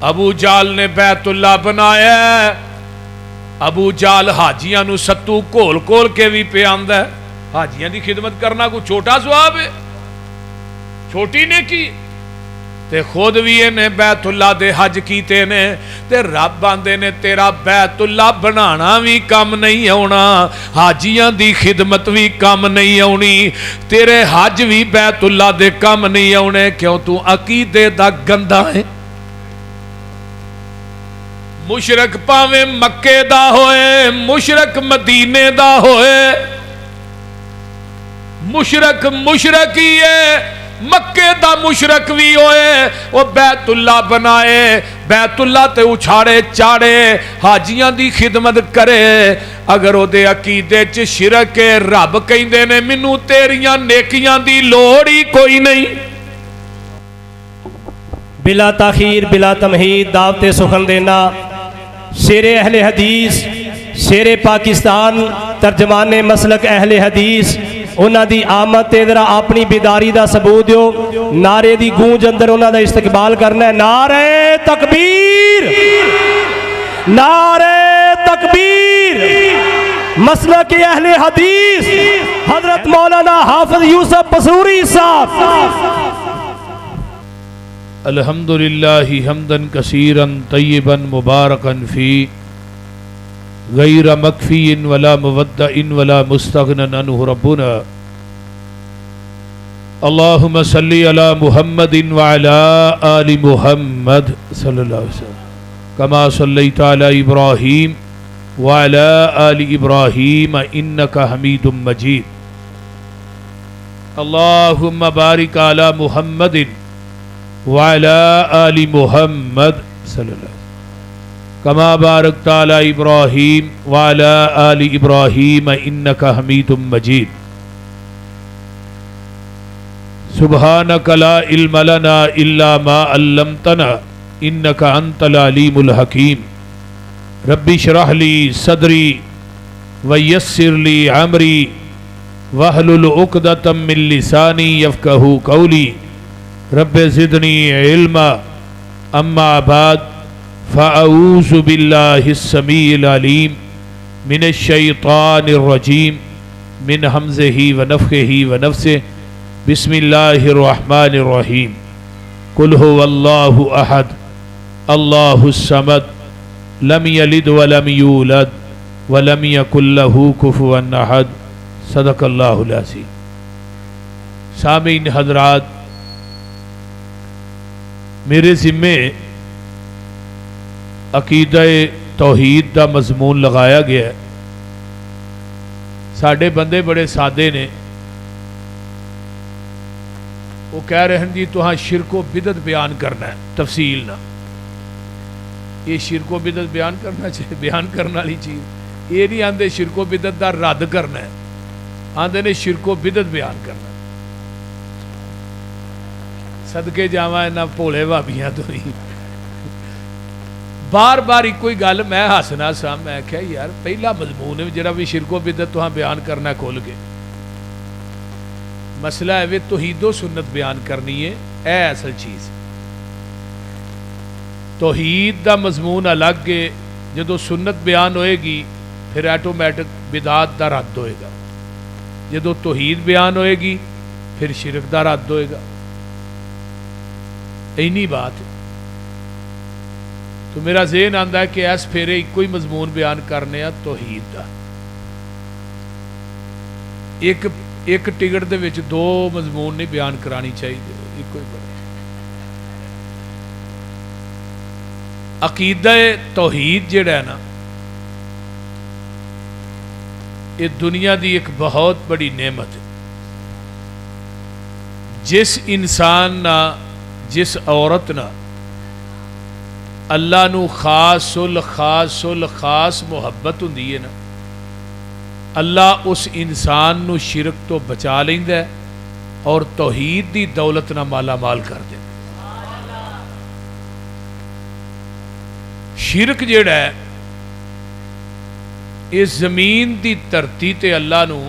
ابو جال نے بیت اللہ بنایا ہے. ابو جال حاجیاں نو ستو کھول کھول کے بھی پہ آندا ہے. حاجیاں دی خدمت کرنا کوئی چھوٹا ثواب ہے؟ چھوٹی نیکی. تے خود بھی انہیں بیت اللہ دے حج کیتے نے تے رب آندے نے تیرا بیت اللہ بنانا بھی کم نہیں ہونا, حاجیاں دی خدمت بھی کم نہیں ہونی, تیرے حج بھی بیت اللہ دے کم نہیں ہونے. کیوں تو عقیدے دا گندا ہے. مشرک پاویں مکے دا ہوئے, مشرک مدینے دا ہوئے, مشرک ہی ہے. مکے دا مشرک بھی ہوئے, وہ بیت اللہ بنائے, بیت اللہ تے اچھاڑے چاڑے, حاجیاں دی خدمت کرے. اگر او دے عقیدے چ شرک ہے, رب کہندے نے مینوں تیریاں نیکیاں دی لوڑ ہی کوئی نہیں. بلا تاخیر بلا تمہید دعوت سخن دینا. شیر اہل حدیث, شیر پاکستان, ترجمان مسلک اہل حدیث, انہاں دی آمد تے ذرا اپنی بیداری دا ثبوت دیو. نعرے دی گونج اندر انہاں دا استقبال کرنا ہے. نعرے تکبیر, نعرے تکبیر. مسلک اہل حدیث حضرت مولانا حافظ یوسف بصوری صاحب. الحمدللہ حمدا کثیرا طیبا مبارکا فی غیر مکفی ولا مودع ولا مستغنى عنہ ربنا. اللہم صلی علی محمد وعلی آل محمد صلی اللہ علیہ وسلم کما صلیت علی ابراہیم وعلی آل ابراہیم انکا حمید مجید. اللہم بارک علی محمد وعلی آل محمد صلی اللہ علیہ وسلم کما بارکت علی ابراہیم وعلی آل ابراہیم انکا حمید مجید. سبحانک لا علم لنا الا ما علمتنا انکا انت العلیم الحکیم. ربی اشرح لی صدری ویسر لی عمری واحلل عقدۃ من لسانی یفقہوا قولی. رب زدنی علما. اما بعد فاعوذ باللہ السمیع العلیم من الشیطان الرجیم من حمزہ ونفخہ ونفثہ. بسم اللہ الرحمن الرحیم. قل هو اللہ احد اللہ الصمد لم یلد ولم یولد ولم یکن لہ کفوا احد. صدق اللہ العظیم. سامعین حضرات, میرے ذمے عقیدہ توحید دا مضمون لگایا گیا ہے. ساڈے بندے بڑے سادے نے, وہ کہہ رہے ہیں جی تو ہاں شرک و بدعت بیان کرنا ہے تفصیل نہ. یہ شرک و بدعت بیان کرنا چاہیے, بیان کرنے والی چیز یہ نہیں آندے شرک و بدعت دا رد کرنا ہے, آندے نے شرک و بدعت بیان کرنا. صدقے جاواں انہاں بھولے بھابیاں تو ہی بار بار ایک کوئی گل میں ہسنا سا. میں کہا یار پہلا مضمون ہے جڑا بھی شرک و بدعت تو ہاں بیان کرنا کھول کے. مسئلہ ہے وہ توحید و سنت بیان کرنی ہے, اے اصل چیز. توحید دا مضمون الگ ہے, جدو سنت بیان ہوئے گی پھر ایٹومیٹک بدعات دا رد ہوئے گا. جدو توحید بیان ہوئے گی پھر شرک دا رد ہوئے گا. اینی بات ہے. تو میرا ذہن آندا ہے کہ ایس پھیرے ایک کوئی مضمون بیان کرنے ہیں توحید دا. ایک ٹکٹ دے وچ دو مضمون نہیں بیان کرانی چاہیے, ایک کوئی بڑا. عقیدہ توحید جڑا ہے نا, یہ دنیا دی ایک بہت بڑی نعمت ہے. جس انسان نہ جس عورت نہ اللہ نو خاص الخاص محبت ہوندی ہے نا, اللہ اس انسان نو شرک تو بچا لیندا ہے اور توحید دی دولت نہ مالا مال کر دے. شرک جڑا ہے اس زمین دی دھرتی تے اللہ نو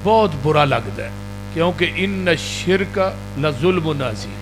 بہت برا لگتا ہے, کیونکہ ان الشرک لظلم عظیم.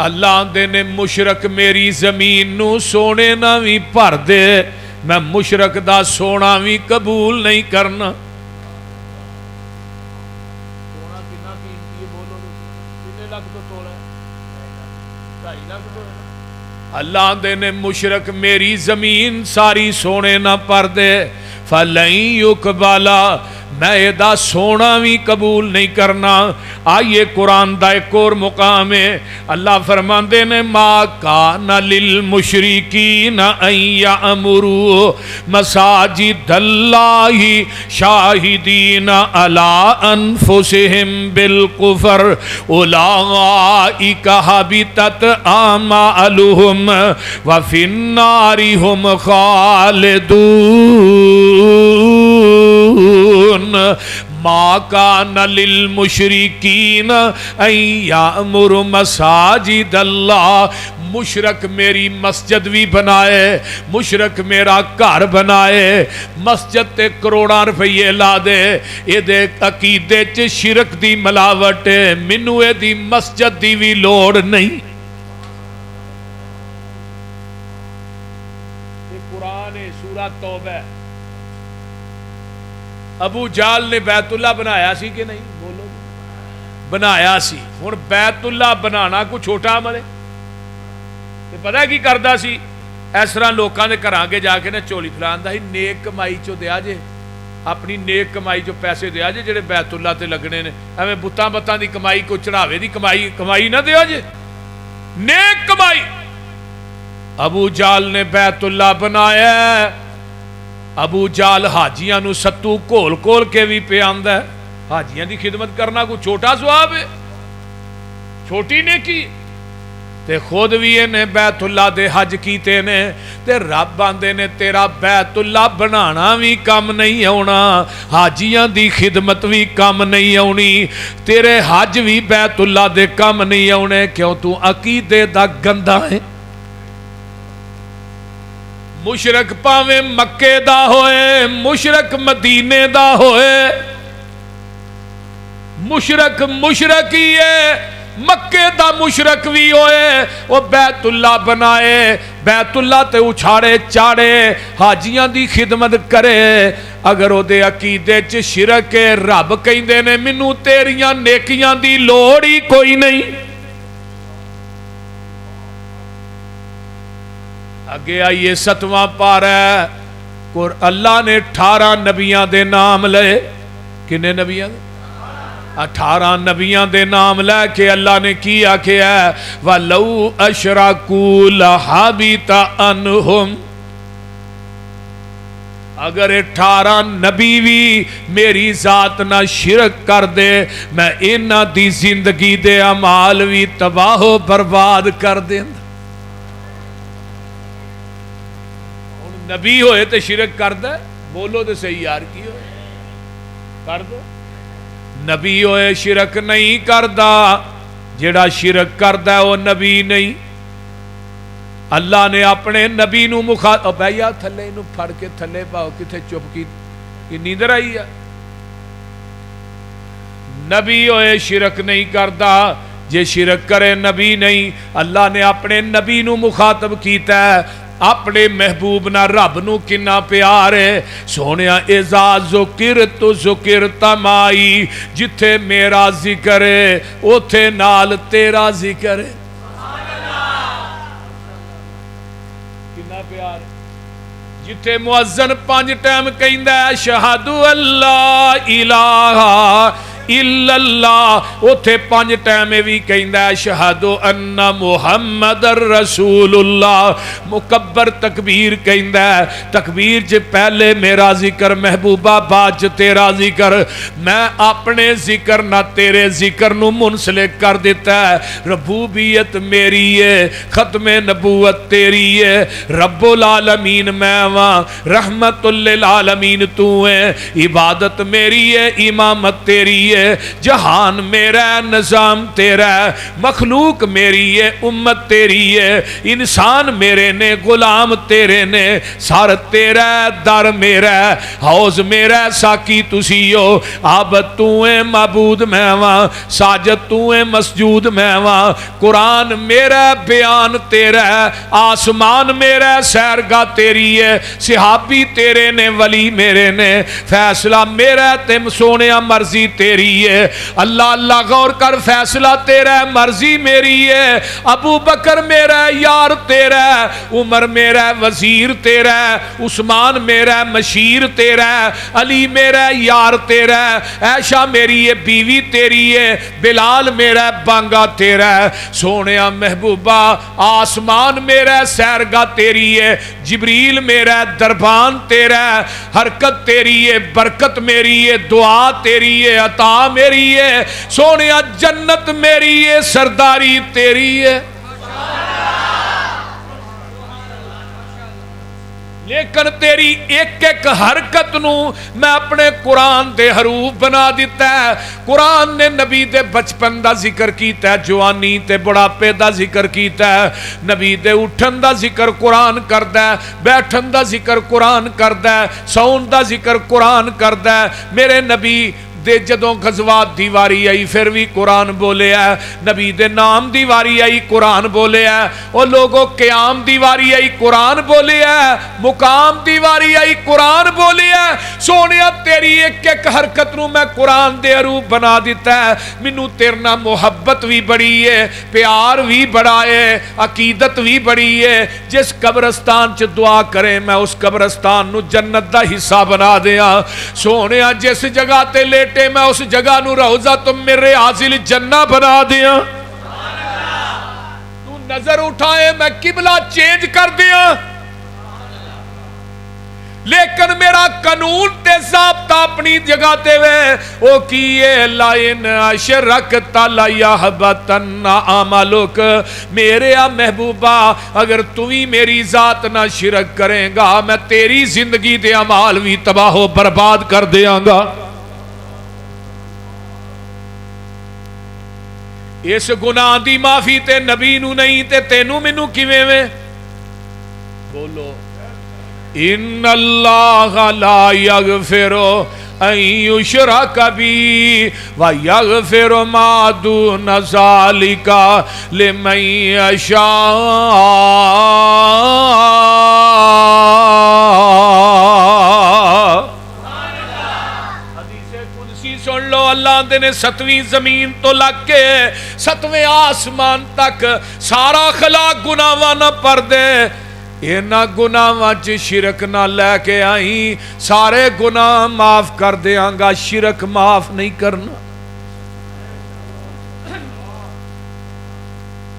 اللہ آندے نے مشرک میری زمین نو سونے نہ بھی بھر دے میں مشرک دا سونا بھی قبول نہیں کرنا سونا کنا قیمتی ہے بولو کنے لاکھ تو تولا ہے 2.5 لاکھ تو ہے اللہ آندے نے مشرک میری زمین ساری سونے نہ بھر دے فَلَن يُقْبَلَ میں ادا سونا بھی قبول نہیں کرنا آئیے قرآن دا ایک اور مقام ہے اللہ فرماندے نے ما کان للمشرکین ان یأمروا مساجد اللہ شاہدین علی انفسہم بالکفر اولئک حبطت اعمالہم وفی النار ہم خالدون ما کان للمشرکین ان یأمروا مساجد اللہ مشرک میری مسجد بھی بنائے مشرک میرا گھر بنائے مسجد تے کروڑاں روپیے لا دے اے دے عقیدے چ شرک دی ملاوٹ مینوں اے دی مسجد دی بھی لوڑ نہیں یہ قرآن سورہ توبہ ابو جال نے بیت اللہ بنایا سی کہ نہیں بولو بنایا سی ہن بیت اللہ بنانا کوئی چھوٹا عمل ہے تے پتہ کی کردا سی اس طرح لوکاں دے گھراں کے جا کے نے چولی پھلاندا سی نیک کمائی چو دیا جے اپنی نیک کمائی چو پیسے دیا جے جڑے بیت اللہ تے لگنے نے ایویں بتاں دی کمائی کو چڑھاوے دی کمائی نہ دیا جے نیک کمائی ابو جال نے بیت اللہ بنایا ابو جال حاجیاں نو ستو کھول کھول کے بھی پہ آندا ہے حاجیاں دی خدمت کرنا کوئی چھوٹا ثواب ہے چھوٹی نیکی تے خود بھی نے بیت اللہ دے حج کیتے نے تے رب آندے نے تیرا بیت اللہ بنانا بھی کم نہیں ہونا حاجیاں دی خدمت بھی کم نہیں ہونی تیرے حج بھی بیت اللہ دے کم نہیں ہونے کیوں تو عقیدے دا گندا ہے مشرک پاویں مکے دا ہوئے مشرک مدینے دا ہوئے مشرک ہی ہے مکے دا مشرک بھی ہوئے وہ بیت اللہ بنائے بیت اللہ تے اچھاڑے چاڑے حاجیاں دی خدمت کرے اگر او دے عقیدے چ شرک ہے رب کہندے نے مینوں تیریاں نیکیاں دی لوڑ ہی کوئی نہیں اگے آئیے 7واں پارہ اللہ نے 18 نبیاں دے نام لے کنے نبیاں دے 18 نبیاں دے نام لے کے اللہ نے کیا کیا ہے وَلَوْ أَشْرَكُوا لَحَبِطَ عَنْهُمْ اگر 18 نبی بھی میری ذات نہ شرک کر دے میں انہاں دی زندگی دے اعمال بھی تباہ و برباد کر دیں نبی ہوئے تے شرک کر دے بولو تے صحیح یار کی ہوئے کر دے نبی ہوئے شرک نہیں کردا جڑا شرک کردا ہے وہ نبی نہیں اللہ نے اپنے نبی نو مخاطب بھیا تھلے نو پھڑ کے تھلے پاؤ کتے چپ کی نیندر آئی ہے نبی ہوئے شرک نہیں کردا جے شرک کرے نبی نہیں اللہ نے اپنے نبی نو مخاطب کیتا ہے اپنے محبوب نہ رب نو کنا پیار ہے سونیا اذا ذکرت ذکرت مائی جتھے میرا ذکر ہے اوتھے نال تیرا ذکر ہے کنا پیار ہے جتھے مؤذن 5 ٹائم کہندا ہے اشہد اللہ الہ الا اللہ اوتھے 5 ٹائم بھی کہندا ہے اشہد ان محمد رسول اللہ مکبر تکبیر کہندا ہے تکبیر چ پہلے میرا ذکر محبوبہ بعد چ تیرا ذکر میں اپنے ذکر نہ تیرے ذکر نو منسلک کر دیتا ہے ربوبیت میری ہے ختم نبوت تیری ہے رب العالمین میں واں رحمت للعالمین تو ہے عبادت میری ہے امامت تیری ہے ہے, جہان میرا نظام تیرا ہے, مخلوق میری ہے, امت تیری ہے, انسان میرے نے, غلام تیرے نے, سر تیرا در میرا, حوض میرا, ساکی تسی ہو, عابد تو ہے, معبود میں وہاں, ساجد تو ہے, مسجود میں وہاں, قرآن میرا, بیان تیرا ہے, آسمان میرا, سیرگاہ تیری ہے, صحابی تیرے نے, ولی میرے نے, فیصلہ میرا تم سونیا, مرضی تیری ہے. اللہ اللہ غور کر, فیصلہ تیرا ہے, مرضی میری ہے. ابو بکر میرا یار تیرا ہے, عمر میرا وزیر تیرا ہے, عثمان میرا مشیر تیرا ہے, علی میرا یار تیرا ہے, عائشہ میری ہے, بیوی تیری ہے, بلال میرا بانگا تیرا ہے. سونیا محبوبہ آسمان میرا, سیرگاہ تیری ہے, جبریل میرا, دربان تیرا ہے, حرکت تیری ہے, برکت میری ہے, دعا تیری ہے, عطا میری ہے. سونیا جنت میری ہے, سرداری تیری ہے. لیکن تیری ایک ایک حرکت نو میں اپنے قرآن دے حروف بنا دیتا ہے. قرآن نے نبی دے بچپن دا ذکر کیتا ہے, جوانی تے بڑھاپے دا ذکر کیتا ہے, نبی دے اٹھن دا ذکر قرآن کردا ہے, بیٹھن دا ذکر قرآن کردا ہے, سون دا ذکر قرآن کردا ہے. میرے نبی دے جدوں غزوات دی واری آئی پھر بھی قرآن بولے ہے, نبی دے نام دی واری آئی قرآن بولے ہے, او لوگوں قیام دی واری آئی قرآن بولے ہے, مقام دی واری آئی قرآن بولے ہے. سونیا تیری ایک ایک حرکت نو میں قرآن دے حروف بنا دیتا ہے. مینوں تیرے نال محبت بھی بڑی ہے, پیار بھی بڑا ہے, عقیدت بھی بڑی ہے. جس قبرستان چ دعا کرے میں اس قبرستان نو جنت دا حصہ بنا دیاں. سونیا جس جگہ تے لے میں اس جگہ نو روضہ تم میرے حاصل جنہ بنا دیا. تو نظر اٹھائے میں قبلہ چینج کر دیا. لیکن میرا قانون تے ضابطہ اپنی جگہ تے وے او کیے لائن اشرکت لیحبطن عملک. میرے محبوبہ اگر تمہیں میری ذات نہ شرک کریں گا میں تیری زندگی دے اعمال بھی تباہ و برباد کر دیاں گا. اس گناہ دی معافی تے نبی نو نہیں تے تینوں مینوں کیویں وے؟ بولو ان اللہ لا یغفر ان یشرک بہ ویغفر ما دون ذلک لمن یشاء. سن لو اللہ دے نے 7ویں زمین تو لگ کے 7ویں آسمان تک سارا خلاق گناہاں نہ پر دے. اینا گناہاں چ شرک نہ لے کے آئی, سارے گناہ معاف کر دیاں گا, شرک معاف نہیں کرنا.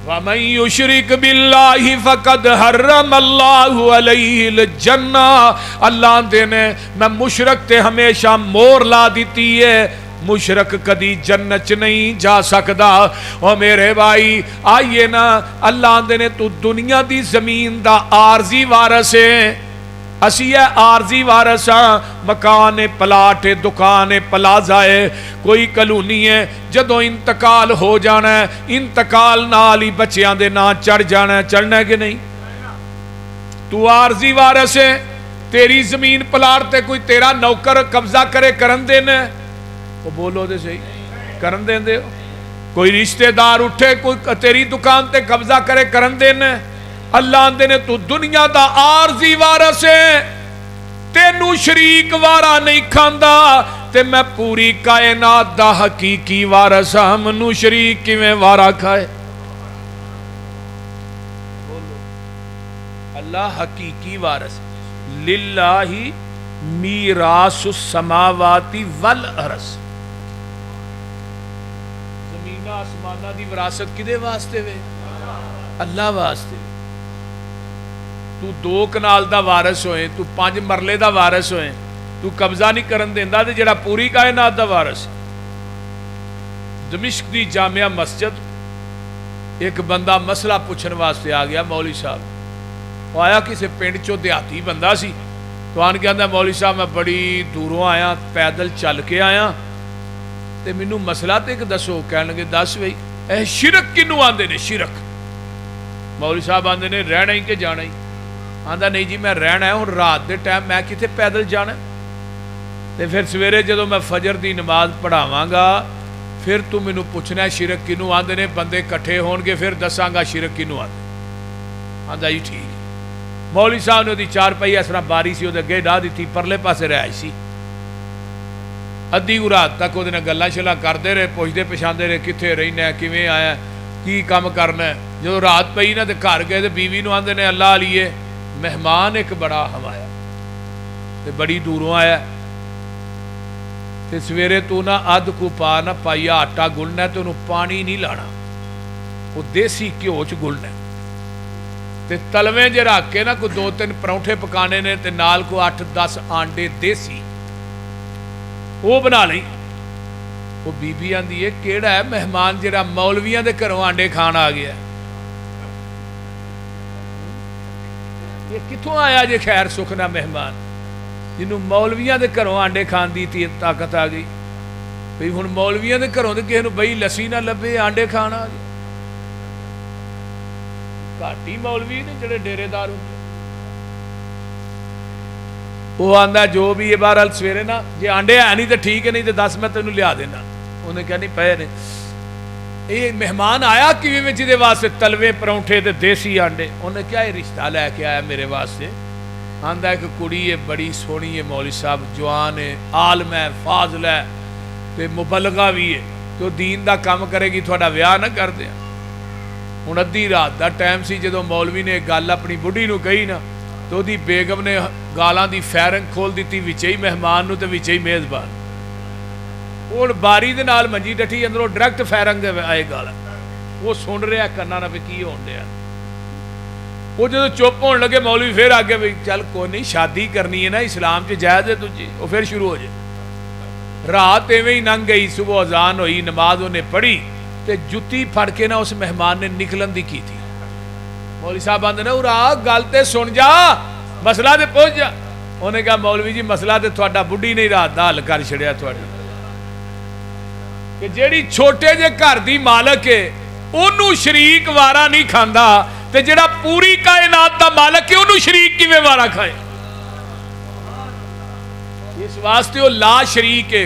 وَمَن يُشْرِكْ بِاللَّهِ فَقَدْ حَرَّمَ اللَّهُ عَلَيْهِ الْجَنَّةَ. اللہ دے نے میں مشرک تے ہمیشہ مور لا دیتی ہے, مشرک کدی جنت چ نہیں جا سکدا. او میرے بھائی آئیے نا, اللہ دے نے تو دنیا دی زمین دا عارضی وارث ہے, اسی ہے عارضی وارث ہاں. مکان پلاٹ دکان پلازا ہے, کوئی کلونی ہے, جدوں انتقال ہو جانا ہے انتقال نال ہی بچیاں دے نا چڑھ جانا ہے. چڑھنا ہے کہ نہیں؟ تو عارضی وارث ہے, تیری زمین پلاٹ تے کوئی تیرا نوکر قبضہ کرے کرن دینا, وہ بولو دے صحیح کرن دین دے. کوئی رشتہ دار اٹھے کوئی تیری دکان تے قبضہ کرے کرن دینا. اللہ دے نے تو دنیا دا عارضی وارث ہے, تینوں شریک وارا نہیں کھاندا, تے میں پوری کائنات دا حقیقی وارث ہاں, منوں شریک کیویں وارا کھائے؟ اللہ حقیقی وارث. للہ میراث السماوات والارض. زمین آسمانہ دی وراثت کدے واسطے وے؟ اللہ واسطے. تو 2 کنال دا وارث ہوئے, تو 5 مرلے دا وارث ہوئے, تو قبضہ نہیں کرن دیندا تے جڑا پوری کائنات دا وارث. دمشق دی جامعہ مسجد ایک بندہ مسئلہ پوچھن واسطے آ گیا. مولوی صاحب وہ آیا کسی پنڈ چو دیہاتی بندہ سی, تو آن کے آندا مولوی صاحب میں بڑی دوروں آیا, پیدل چل کے آیا ਤੇ ਮੈਨੂੰ ਮਸਲਾ ਤੇ ਇੱਕ ਦੱਸੋ। ਕਹਿਣ ਲੱਗੇ ਦੱਸ ਬਈ ਇਹ ਸ਼ਿਰਕ ਕਿਹਨੂੰ ਆਂਦੇ ਨੇ? ਸ਼ਿਰਕ ਮੌਲਵੀ ਸਾਹਿਬ ਆਂਦੇ ਨੇ ਰਹਿਣਾ ਹੀ ਕਿ ਜਾਣਾ ਹੀ? ਆਂਦਾ ਨਹੀਂ ਜੀ ਮੈਂ ਰਹਿਣਾ ਹੈ, ਹੁਣ ਰਾਤ ਦੇ ਟਾਈਮ ਮੈਂ ਕਿੱਥੇ ਪੈਦਲ ਜਾਣਾ। ਤੇ ਫਿਰ ਸਵੇਰੇ ਜਦੋਂ ਮੈਂ ਫਜਰ ਦੀ ਨਮਾਜ਼ ਪੜ੍ਹਾਵਾਂਗਾ ਫਿਰ ਤੂੰ ਮੈਨੂੰ ਪੁੱਛਣਾ ਸ਼ਿਰਕ ਕਿਹਨੂੰ ਆਂਦੇ ਨੇ। ਬੰਦੇ ਇਕੱਠੇ ਹੋਣਗੇ ਫਿਰ ਦੱਸਾਂਗਾ ਸ਼ਿਰਕ ਕਿਹਨੂੰ ਆਂਦੇ। ਆਂਦਾ ਜੀ ਠੀਕ। ਮੌਲਵੀ ਸਾਹਿਬ ਨੇ ਉਹਦੀ ਚਾਰਪਾਈ ਇਸ ਤਰ੍ਹਾਂ ਬਾਰੀ ਸੀ ਉਹਦੇ ਅੱਗੇ ਢਾਹ ਦਿੱਤੀ, ਪਰਲੇ ਪਾਸੇ ਰਿਹਾਇਸ਼ ਸੀ। ਅੱਧੀ ਕੁ ਰਾਤ ਤੱਕ ਉਹਦੇ ਨਾਲ ਗੱਲਾਂ ਛੱਲਾਂ ਕਰਦੇ ਰਹੇ, ਪੁੱਛਦੇ ਪਛਾਣਦੇ ਰਹੇ ਕਿੱਥੇ ਰਹਿਣਾ, ਕਿਵੇਂ ਆਇਆ, ਕੀ ਕੰਮ ਕਰਨਾ। ਜਦੋਂ ਰਾਤ ਪਈ ਨਾ ਤੇ ਘਰ ਗਏ ਤੇ ਬੀਵੀ ਨੂੰ ਆਂਦੇ ਨੇ ਅੱਲਾ ਅਲੀਏ ਮਹਿਮਾਨ ਇੱਕ ਬੜਾ ਹਵਾਇਆ ਤੇ ਬੜੀ ਦੂਰੋਂ ਆਇਆ ਤੇ ਸਵੇਰੇ ਤੂੰ ਨਾ ਅੱਧ ਕੁ ਪਾ ਨਾ ਪਾਈਆ ਆਟਾ ਗੁੰਨਣਾ ਤੇ ਉਹਨੂੰ ਪਾਣੀ ਨਹੀਂ ਲਾਣਾ, ਉਹ ਦੇਸੀ ਘਿਓ 'ਚ ਗੁੰਨਣਾ ਤੇ ਤਲਵੇਂ 'ਚ ਰੱਖ ਕੇ ਨਾ ਕੋਈ 2-3 ਪਰੌਂਠੇ ਪਕਾਣੇ ਨੇ ਤੇ ਨਾਲ ਕੋਈ 8-10 ਆਂਡੇ ਦੇਸੀ ਉਹ ਬਣਾ ਲਈ। ਉਹ ਬੀਬੀ ਆਂਦੀ ਏ ਕਿਹੜਾ ਹੈ ਮਹਿਮਾਨ ਜਿਹੜਾ ਮੌਲਵੀਆਂ ਦੇ ਘਰੋਂ ਆਂਡੇ ਖਾਣ ਆ ਗਿਆ? ਇਹ ਕਿੱਥੋਂ ਆਇਆ ਜੇ ਖੈਰ ਸੁੱਖ ਨਾ ਮਹਿਮਾਨ ਜਿਹਨੂੰ ਮੌਲਵੀਆਂ ਦੇ ਘਰੋਂ ਆਂਡੇ ਖਾਣ ਦੀ ਤਾਕਤ ਆ ਗਈ। ਵੀ ਹੁਣ ਮੌਲਵੀਆਂ ਦੇ ਘਰੋਂ ਤੇ ਕਿਸੇ ਨੂੰ ਬਈ ਲੱਸੀ ਨਾ ਲੱਭੇ ਆਂਡੇ ਖਾਣ ਆ ਗਏ। ਘੱਟ ਹੀ ਮੌਲਵੀ ਨੇ ਜਿਹੜੇ ਡੇਰੇਦਾਰ ਹੁੰਦੇ। ਉਹ ਆਂਦਾ ਜੋ ਵੀ ਇਹ ਬਹਰਹਾਲ ਸਵੇਰੇ ਨਾ ਜੇ ਆਂਡੇ ਹੈ ਨਹੀਂ ਤਾਂ ਠੀਕ ਹੈ, ਨਹੀਂ ਤੇ ਦੱਸ ਮੈਂ ਤੈਨੂੰ ਲਿਆ ਦੇਣਾ। ਉਹਨੇ ਕਿਹਾ ਨਹੀਂ ਪਏ ਨੇ। ਇਹ ਮਹਿਮਾਨ ਆਇਆ ਕਿਵੇਂ ਵਿੱਚ ਇਹਦੇ ਵਾਸਤੇ ਤਲਵੇ ਪਰੌਂਠੇ ਤੇ ਦੇਸੀ ਆਂਡੇ। ਉਹਨੇ ਕਿਹਾ ਇਹ ਰਿਸ਼ਤਾ ਲੈ ਕੇ ਆਇਆ ਮੇਰੇ ਵਾਸਤੇ। ਆਂਦਾ ਇੱਕ ਕੁੜੀ ਹੈ ਬੜੀ ਸੋਹਣੀ ਹੈ, ਮੌਲਵੀ ਸਾਹਿਬ ਜਵਾਨ ਹੈ, ਆਲਮ ਹੈ, ਫਾਜ਼ਲ ਹੈ ਤੇ ਮੁਬਲਗਾ ਵੀ ਹੈ ਤੇ ਉਹ ਦੀਨ ਦਾ ਕੰਮ ਕਰੇਗੀ, ਤੁਹਾਡਾ ਵਿਆਹ ਨਾ ਕਰਦੇ। ਹੁਣ ਅੱਧੀ ਰਾਤ ਦਾ ਟਾਈਮ ਸੀ ਜਦੋਂ ਮੌਲਵੀ ਨੇ ਗੱਲ ਆਪਣੀ ਬੁੱਢੀ ਨੂੰ ਕਹੀ ਨਾ ਤੇ ਉਹਦੀ ਬੇਗਮ ਨੇ ਗਾਲਾਂ ਦੀ ਫੈਰੰਗ ਖੋਲ ਦਿੱਤੀ ਵਿੱਚ ਹੀ ਮਹਿਮਾਨ ਨੂੰ ਤੇ ਵਿੱਚ ਹੀ ਮੇਜ਼ਬਾਨ। ਹੁਣ ਬਾਰੀ ਦੇ ਨਾਲ ਮੰਜੀ ਡੱਠੀ, ਅੰਦਰੋਂ ਡਾਇਰੈਕਟ ਫੈਰੰਗ ਦੇ ਆਏ ਗਾਲਾਂ। ਉਹ ਸੁਣ ਰਿਹਾ ਕੰਨਾਂ ਨਾਲ ਵੀ ਕੀ ਹੋਣ ਡਿਆ। ਉਹ ਜਦੋਂ ਚੁੱਪ ਹੋਣ ਲੱਗੇ ਮੌਲਵੀ ਫਿਰ ਅੱਗੇ ਵੀ ਚੱਲ ਕੋਈ ਨਹੀਂ ਸ਼ਾਦੀ ਕਰਨੀ ਹੈ ਨਾ ਇਸਲਾਮ 'ਚ ਜਾਇਜ਼ ਹੈ ਦੂਜੀ। ਉਹ ਫਿਰ ਸ਼ੁਰੂ ਹੋ ਜਾਏ। ਰਾਤ ਐਵੇਂ ਹੀ ਲੰਘ ਗਈ, ਸੁਬਹ ਅਜ਼ਾਨ ਹੋਈ, ਨਮਾਜ਼ ਉਹਨੇ ਪੜ੍ਹੀ ਤੇ ਜੁੱਤੀ ਫੜ ਕੇ ਨਾ ਉਸ ਮਹਿਮਾਨ ਨੇ ਨਿਕਲਣ ਦੀ ਕੀਤੀ। ਮੌਲਵੀ ਸਾਹਿਬ ਆਂਦੇ ਨੇ ਉਰਾ ਗੱਲ ਤੇ ਸੁਣ ਜਾ, ਮਸਲਾ ਤੇ ਪਹੁੰਚ ਜਾ। ਉਹਨੇ ਕਿਹਾ ਮੌਲਵੀ ਜੀ ਮਸਲਾ ਤੇ ਤੁਹਾਡਾ ਬੁੱਢੀ ਨੇ ਰਾਤ ਦਾ ਹੱਲ ਕਰ ਛੜਿਆ ਤੁਹਾਡੀ ਕਿ ਜਿਹੜੀ ਛੋਟੇ ਜਿਹੇ ਘਰ ਦੀ ਮਾਲਕ ਹੈ ਉਹਨੂੰ ਸ਼ਰੀਕ ਵਾਰਾ ਨਹੀਂ ਖਾਂਦਾ ਤੇ ਜਿਹੜਾ ਪੂਰੀ ਕਾਇਨਾਤ ਦਾ ਮਾਲਕ ਹੈ ਉਹਨੂੰ ਸ਼ਰੀਕ ਕਿਵੇਂ ਵਾਰਾ ਖਾਏ। ਇਸ ਵਾਸਤੇ ਉਹ ਲਾ ਸ਼ਰੀਕ ਹੈ।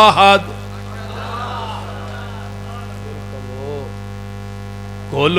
ਅਹਦ, ਕੁਲ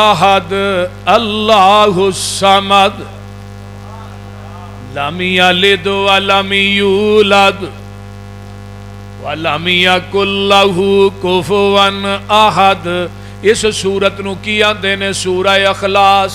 ਅਹਦ ਅੱਲਾਹੁ ਸਮਦ ਲਮ ਯਲਿਦ ਵਲਮ ਯੂਲਦ ਵਲਮ ਯਕੁਲ ਲਹੂ ਕੁਫੁਵਨ ਅਹਦ। ਇਸ ਸੂਰਤ ਨੂੰ ਕੀ ਆਂਦੇ ਨੇ? ਸੂਰਾ ਇਖਲਾਸ।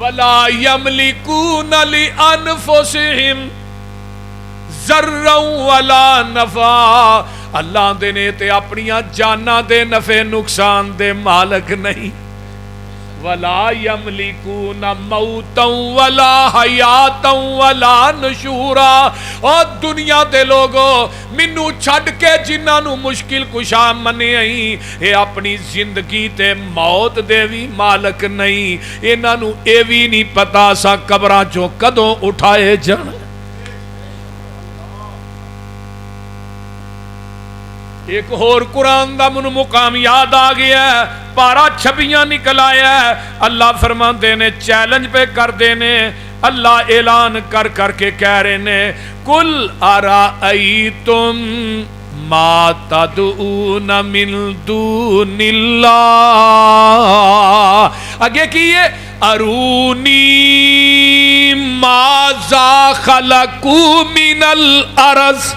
ولا یملکون لانفسہم ذرا ولا نفع. اللہ دے نے تے اپنیاں جاناں دے نفع نقصان دے مالک نہیں. ولا یملکون موتا ولا حیاتا ولا نشورا. اور دنیا دے لوگو مینوں چھڈ کے جنہاں نو مشکل کشا منیا اے اپنی زندگی تے موت دے بھی مالک نہیں. انہاں نو اے وی نہیں پتا سا قبراں چوں کدوں اٹھائے جان. ایک اور قرآن دا من مقام یاد آ گیا ہے, پارا چھبیاں نکل آیا ہے. اللہ فرماندے نے چیلنج پہ کر دینے, اللہ اعلان کر کر کے کہہ رہے نے کل ارائیتم ما تدعون من دون اللہ. آگے کیے ارونی ماذا خلقوا من الارض.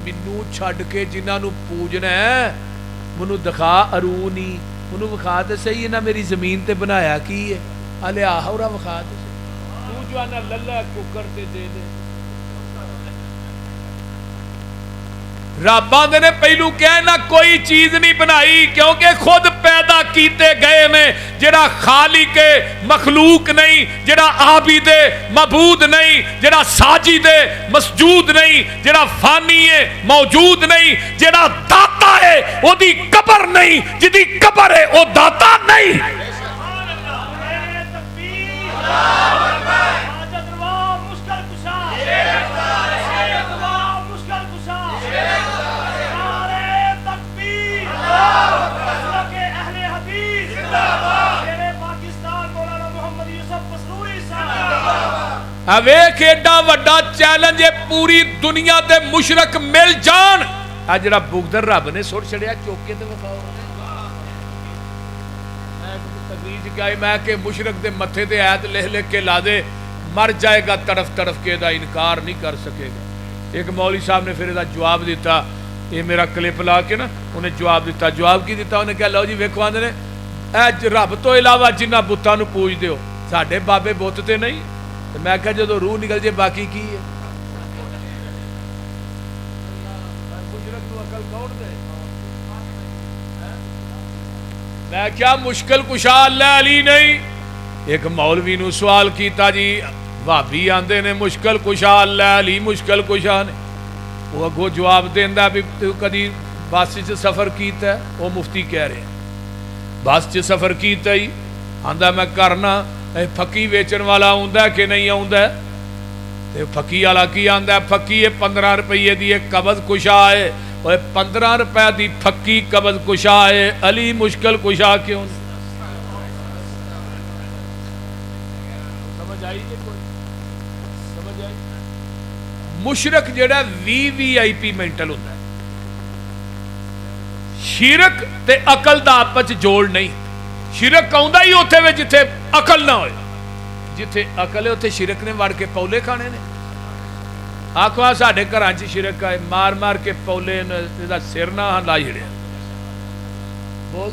منو چھڑ کے جنہاں نو پوجنا ہے منو دکھا. ارونی منو وکھا تے صحیح نہ میری زمین تے بنایا کی ہے. الے آہورا وکھا تے تو جو انا للہ ککر تے دے دے. رب آندے نے پہلو کہنا کوئی چیز نہیں بنائی کیونکہ خود پیدا کیتے گئے نے. جڑا خالق مخلوق نہیں, جڑا عابد معبود نہیں, جڑا ساجد مسجود نہیں, جڑا فانی ہے موجود نہیں, جڑا داتا ہے او دی قبر نہیں, جدی قبر ہے او داتا نہیں. اویک ایڈا وڈا چیلنج ہے پوری دنیا دے مشرک مل جان. آ جڑا بغدر رب نے سٹ چھڑیا چوکے تے وکھاؤ. میں تقریر گئی میں کہ مشرک دے متھے تے آیت لکھ لکھ کے لا دے, مر جائے گا تڑف تڑف کے, دا انکار نہیں کر سکے گا. ایک مولوی صاحب نے پھر دا جواب دیتا, یہ میرا کلپ لا کے نا انہیں جواب دیتا. جواب کی دیتا انہیں کہا لو جی ویکھو آندے نے اے رب تو علاوہ جنہ بتاں نو پوج دیو ساڈے بابے بت تے نہیں. میں کہا جدو روح نکل جائے باقی کی ہے. میں کیا مشکل کشا اللہ علی نہیں. ایک مولوی نو سوال کیتا جی بھابی آندے نے مشکل کشا اللہ علی مشکل کشا نے. وہ اگو جواب دیندا بھی تو کدی بس چ سفر کیتا ہے. وہ مفتی کہہ رہے ہیں بس چ سفر کیتا ہی. آندا میں کرنا پھکی ویچن والا آندا ہے کہ نہیں آندا ہے. تے پھکی والا کی آندا ہے پھکی 15 روپے دی ایک قبض کشا ہے. اوے 15 روپے دی پھکی قبض کشا ہے, علی مشکل کشا کیوں؟ سمجھ آئی جی کوئی سمجھ آئی. مشرک جڑا وی آئی پی مینٹل ہوندا ہے. شرک تے عقل دا آپس جوڑ نہیں. شرک آندا ہی اوتھے وچ جتھے عقل نہ ہوئے. جتھے عقل ہے اوتھے شرک نے وڑ کے پولے کھانے نے. آکھو ساڈے گھراں چ شرک آئے مار مار کے پولے دا سر نہ لا چھڑیا. بول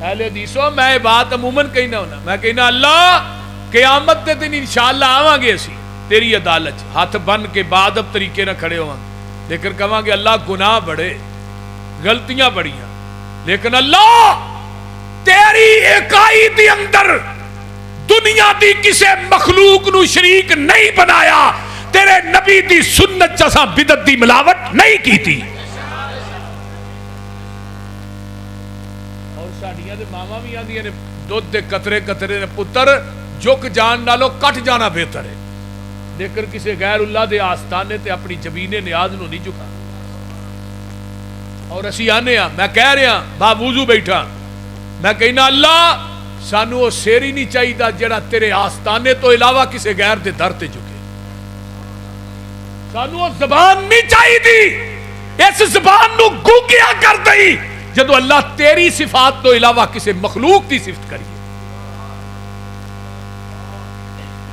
اہل حدیثو میں بات عموماً کہنا ہونا. میں کہنا اللہ قیامت دے دن انشاءاللہ آواں گے اسی تیری عدالت ہاتھ بن کے بادب طریقے نہ کھڑے ہواں گے, لیکن کہاں گے اللہ گناہ بڑے غلطیاں بڑیاں, لیکن اللہ تیری اکائی دی اندر دنیا دی کسے مخلوق نو شریک نہیں بنایا. تیرے نبی دی سنت جیسا بدعت دی ملاوٹ نہیں کی تھی. اور ساڈیاں دے ماواں بھی آندیاں نے دودھ دے قطرے قطرے نے پتر جھک جان نالو کٹ جانا بہتر ہے, لیکن کسے غیر اللہ دے آستانے تے اپنی جبین نیاز نو نہیں جھکا. اور اسی آنے ہاں میں کہہ رہا باوضو بیٹھا میں کہنا اللہ سانو وہ سیر ہی نہیں چاہیے جڑا تیرے آستانے تو علاوہ کسے غیر دے در تے جھکے. سانو وہ زبان نہیں چاہیے دی اس زبان نو گونگیا کر دئی جدو اللہ تیری صفات تو علاوہ کسے مخلوق دی صفت کریے.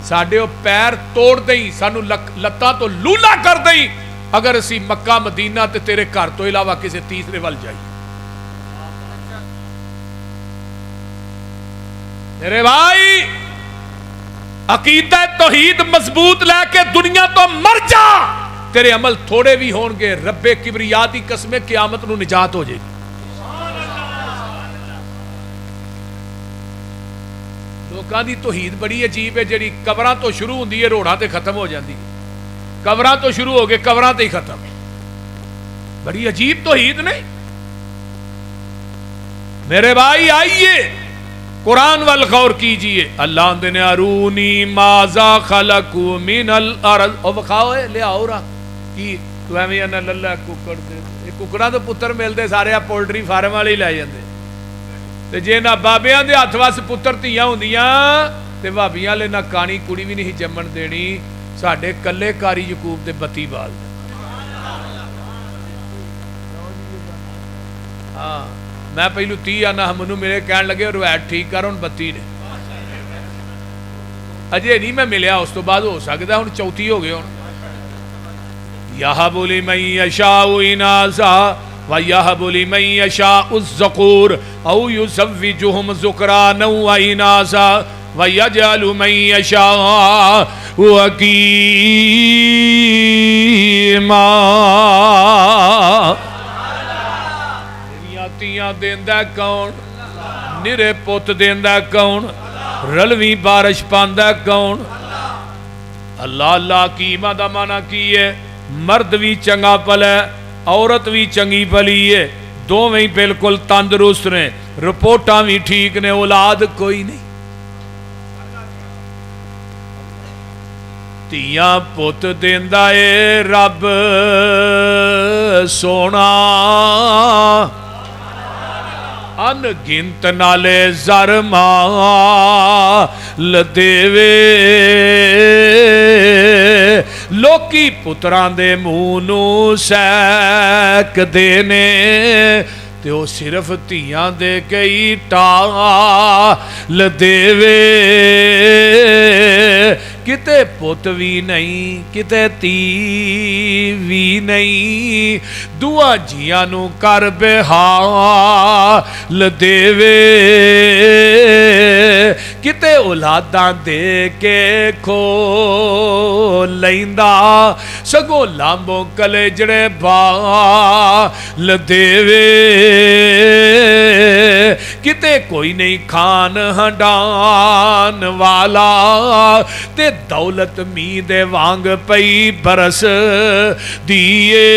ساڈے وہ پیر توڑ دئی سانو لتاں تو لولا کر دئی اگر اسی مکہ مدینہ تے تیرے گھر تو علاوہ کسے تیسرے ول جائیے. میرے بھائی عقیدہ توحید مضبوط لے کے دنیا تو مر جا، تیرے عمل تھوڑے بھی ہون گے، رب کبریا دی قسم قیامت نو نجات ہو جائے گی۔ لوکاں دی توحید بڑی عجیب ہے، جڑی قبراں تو شروع ہوندی ہے روڑاں تے ختم ہو جاندی ہے، قبراں تو شروع ہو گئے قبراں تے ہی ختم، بڑی عجیب توحید نہیں۔ میرے بھائی آئیے قرآن وال غور کیجئے، اللہ نے ارونی ماذا خلقوا من الارض، او بخاؤ لے آؤ رہا کی تو ایویں نہ للہ ککڑ دے، یہ ککڑاں تو پتر ملتے سارے آپ پولٹری فارم والے ہی لے جاندے، تے جے نہ بابیاں دے ہاتھ وس پتر تھیاں ہوندیاں تے بھابیاں لے نہ کانی کڑی بھی نہیں جمن دینی، ساڈے کلے کاری یعقوب تے بتی بال دے۔ ہاں میں پہلو 30 آنا منو میرے کہن لگے روایت ٹھیک کر ہن 32 نے، اجے نہیں میں ملیا، اس تو بعد ہو سکتا ہن 34 ہو گئے ہن۔ یہب لمن یشاء اناثا ویہب لمن یشاء الذکور او یزوجہم ذکرانا واناثا ویجعل من یشاء عقیما۔ تیاں دیندہ کون، نرے پوت دیندہ کون، رلوی بارش پاندہ کون، اللہ۔ اللہ کی مدہ مانا کی ہے، مرد بھی چنگا پل ہے، عورت بھی چنگی پلی ہے، دو میں بالکل تندرست نے، رپورٹاں بھی ٹھیک نے، اولاد کوئی نہیں۔ تیاں پوت دیندہ اے رب سونا، ان گنت نالے زر مال دیوے، لوکی پتران دے مونو سیک دینے، تے او صرف تیاں دے کئی ٹال دیوے، کتے پوت بھی نہیں کتے تی بھی نہیں، دعا جیاں نو کر بحال دیوے، کتے اولاداں دے کے کھو لیندہ، سگو لامبوں کلے جڑے بال دیوے، کتے کوئی نہیں کھان ہنڈان والا، تے دولت می دے وانگ پئی برس دیئے،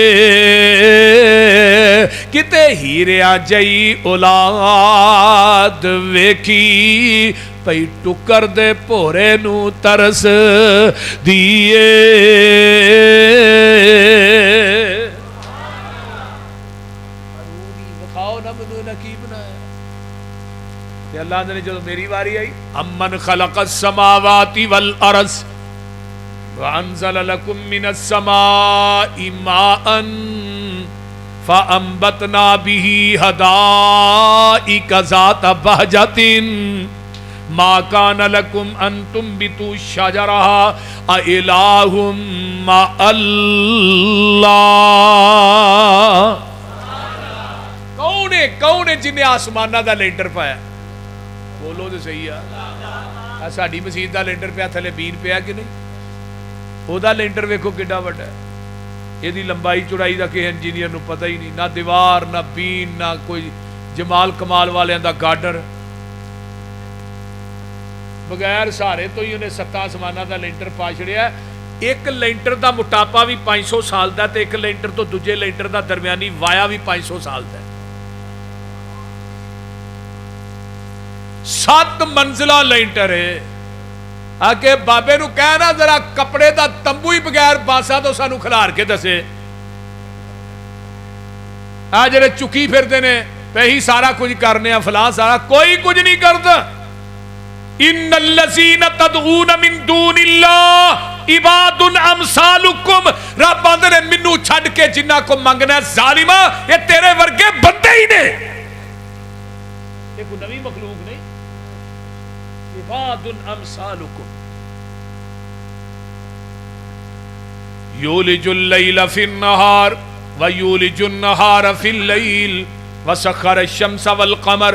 کتے ہیریا جئی اولاد ویکھی، پئی ٹکر دے پورے نو ترس دیئے۔ بخاؤ نہ بدو نکی بنایا کہ اللہ نے جو میری باری آئی، امن خلق السماوات والارض وانزل لکم من السماء ماء فانبتنا به حدائق ذات بہجۃ ما كان لكم ان تنبتوا شجرها اإله مع الله۔ کون ہے جن نے آسمانہ دا لینڈر پایا؟ بولو تو صحیح ہے، ساڈی مسجد دا لینڈر پیا تھلے بین پیا کہ نہیں؟ او دا لینڈر ویکھو کڈا وڈا ہے، یہ دی لمبائی چوڑائی دا کہ انجینئر نو پتہ ہی نہیں، نہ دیوار نہ بین نہ کوئی جمال کمال والیاں دا گارڈر، بغیر سہارے تو ہی انہیں 7 آسمانہ دا لینٹر پا چھڑیا ہے۔ ایک لینٹر دا موٹاپا بھی 500 سال دا تے ایک لینٹر تو دوجے لینٹر دا درمیانی وایا بھی 500 سال دا ہے۔ 7 منزلہ لینٹر ہے، آکے بابے نو کہنا ذرا کپڑے دا تمبو ہی بغیر باسا تو سانو کھلار کے دسے، آج جڑے چکی پھر دینے پہ ہی سارا کچھ کرنے فلاں سارا، کوئی کچھ نہیں کرتا۔ ان الذین تدعون من دون اللہ عباد امثالکم، رب آندے نے منو چھڈ کے جنہ کو منگنا ہے ظالمہ، یہ تیرے ورگے بندے ہی نے، یہ کوئی نوی مخلوق نہیں، عباد امثالکم۔ یولج اللیل فی النہار ویولج النہار فی اللیل وسخر الشمس والقمر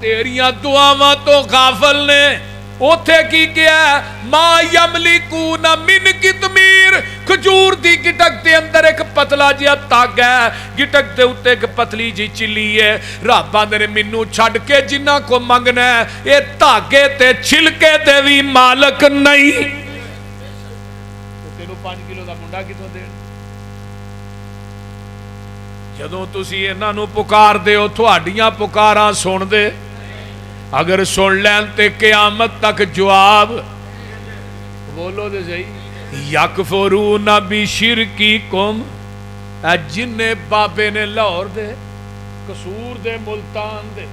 تیریاں دعاواں تو غافل نے اوتھے کی کیا ما یملکون من کتمیر کھجور دی گٹک دے اندر ایک پتلا جہا تاگا ہے گٹک دے اوتے ایک پتلی جی چلی ہے رب آندے نے مینوں چھڈ کے جنہ کو منگنا ہے اے تاگے تے چھلکے تے وی مالک نہیں تینوں 5 کلو دا منڈا کتوں دین جدوں تسی انہاں نوں پکار دے ہو تہاڈیاں پکاراں سن دے اگر سن لین تے قیامت تک جواب بولو دے صحیح یکفرون بشرککم جنے بابے نے لاہور دے قصور دے ملتان دے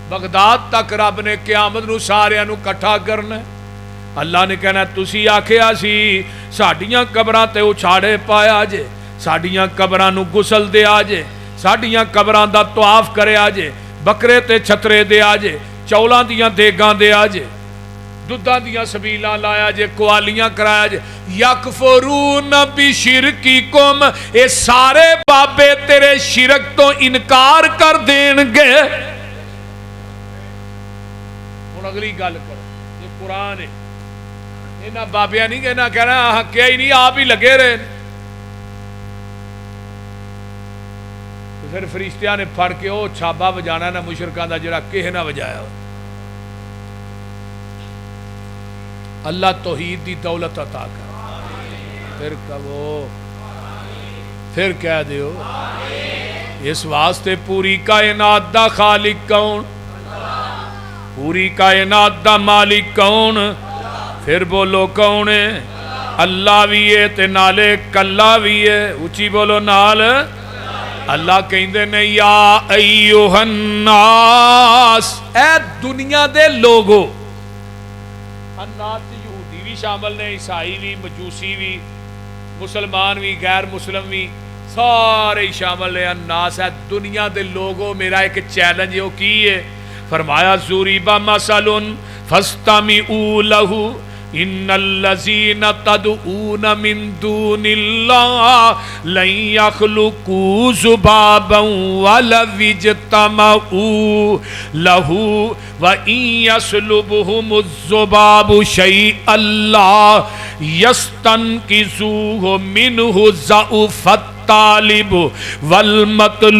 بغداد تک رب نے قیامت نو سارے نو کٹھا کرنا اللہ نے کہنا تسی آکھیا سی ساڈیاں قبراں تے اچھاڑے پایا جے ساڈیاں قبراں نو غسل دے آجے ساڈیاں قبراں دا طواف کرے آجے بکرے تے چھترے دے آجے چولاں دیاں دیگاں دے آجے دودھاں دیاں سبیلاں لایا جے قوالیاں کرایا جے یکفرون بشرککم اے سارے بابے تیرے شرک تو انکار کر دین گے ہن اگلی گل کرو یہ قرآن ہے انہاں بابیاں نہیں کہنا کہنا کیا ہی نہیں آپ ہی لگے رہے پھر فرشتیاں نے پھڑ کے وہ چھابا بجانا نہ مشرکاں دا جڑا کہے نہ بجایا اللہ توحید دی دولت عطا کر پھر کہو پھر کہہ دیو اس واسطے پوری کائنات دا خالق کون پوری کائنات دا مالک کون پھر بولو کون ہے اللہ بھی ہے تے نالے کلا بھی ہے اچھی بولو نال اللہ کہندے نے یا ایوہ الناس اے دنیا دے لوگو الناس یہودی بھی شامل نے عیسائی بھی مجوسی بھی مسلمان بھی غیر مسلم بھی سارے شامل نے الناس ہے دنیا دے لوگو میرا ایک چیلنج ہے وہ کی ہے فرمایا ضُرِبَ مَثَلٌ فَاسْتَمِعُوا لَهُ ان الذین تدعون من دون اللہ لن یخلقوا ذبابا ولو اجتمعوا له وان یسلبهم الذباب شیئا لا یستنقذوه منه ضعف الطالب والمطلوب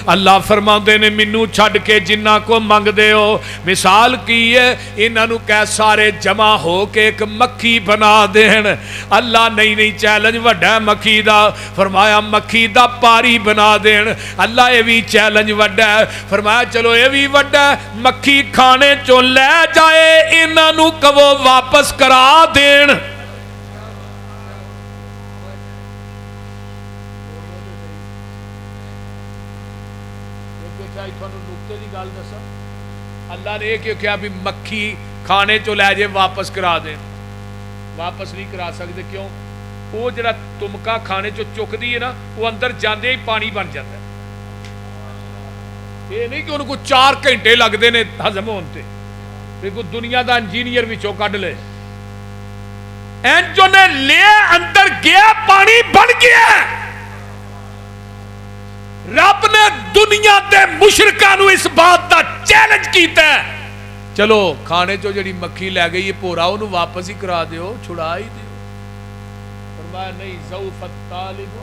اللہ فرماندے نے مینوں چھڈ کے جنہ کو منگ دے ہو مثال کی ہے انہاں نوں کہ سارے جمع ہو کے ایک مکھی بنا دین اللہ نہیں چیلنج وڈا ہے مکھی دا فرمایا مکھی دا پاری بنا دین اللہ یہ بھی چیلنج وڈا ہے فرمایا چلو یہ بھی وڈا ہے مکھی کھانے چوں لے جائے انہاں نوں کہو واپس کرا دین اللہ نے یہ کیا بھی مکھی کھانے چو لے جائے واپس کرا دیں واپس نہیں کرا سکتے کیوں وہ جڑا تمکا کھانے چو چک دی ہے نا وہ اندر جاندے ہی پانی بن جاتا ہے یہ نہیں کہ ان کو 4 گھنٹے لگتے ہیں ہضم ہونے کو دنیا دا انجینئر بھی چو کڈ لے جو نے لے اندر گیا پانی بن گیا رب نے دنیا دے مشرکاں نو اس بات دا چیلنج کیتا ہے چلو کھانے چو جڑی مکھی لے گئی پورا انہوں واپس ہی کرا دیو چھڑا ہی دیو فرمایا نہیں ضعف الطالب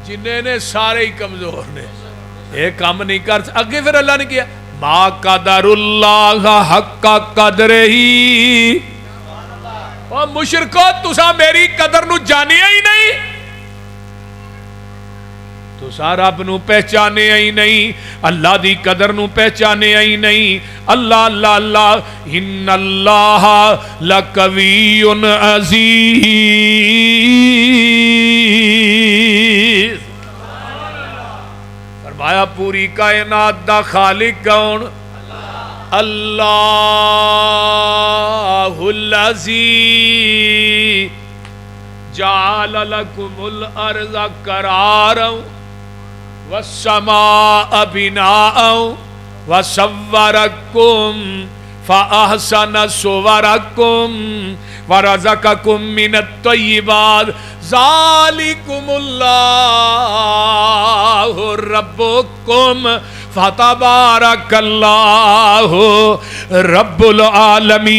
جنہیں نے سارے ہی کمزور نے ایک کام نہیں کر اگے پھر اللہ نے کیا ما قدر اللہ حق قدر ہی اور مشرکو تسا میری قدر نو جانیا ہی نہیں تسا رب نو پہچانے ہی نہیں اللہ دی قدر نو پہچانے ہی نہیں اللہ اللہ اللہ ان اللہ لقوی عزیز فرمایا پوری کائنات دا خالق کون اللہ الذی جعل لکم الارض قرارا والسماء بناء وصورکم فأحسن صورکم ورزقکم من الطیبات ذالکم اللہ ربکم فتبارک اللہ رب العالمین.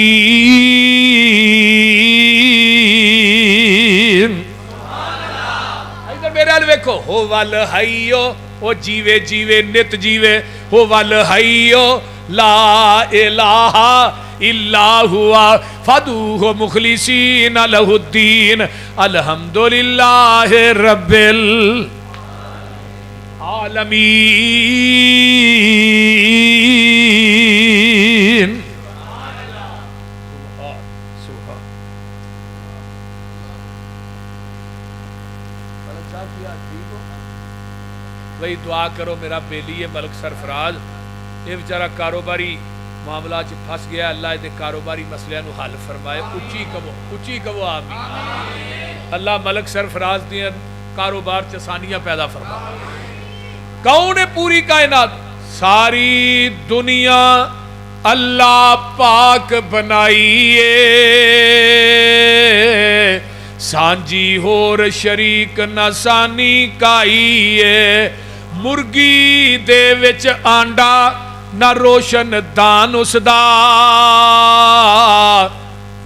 ادھر میرے حال ویکھو. ہو والحیو او جیوے جیوے نت جیوے. ہو والحیو لا الہ الا ہوا فدوہ مخلصین لہ الدین الحمدللہ رب العالمین. بھئی دعا کرو میرا بیلی ہے ملک سرفراز, یہ بیچارہ کاروباری معاملہ چ پھس گیا. اللہ دے کاروباری مسئلے نو حل فرمائے. اچھی کہو آمین. اللہ ملک سرفراز دیا کاروبار چ آسانیاں پیدا فرمائے. کون ہے پوری کائنات؟ ساری دنیا اللہ پاک بنائیے, سانجی ہور شریک نہ سانی کائیے. مرگی دے وچ آنڈا نہ روشن دان اس دا,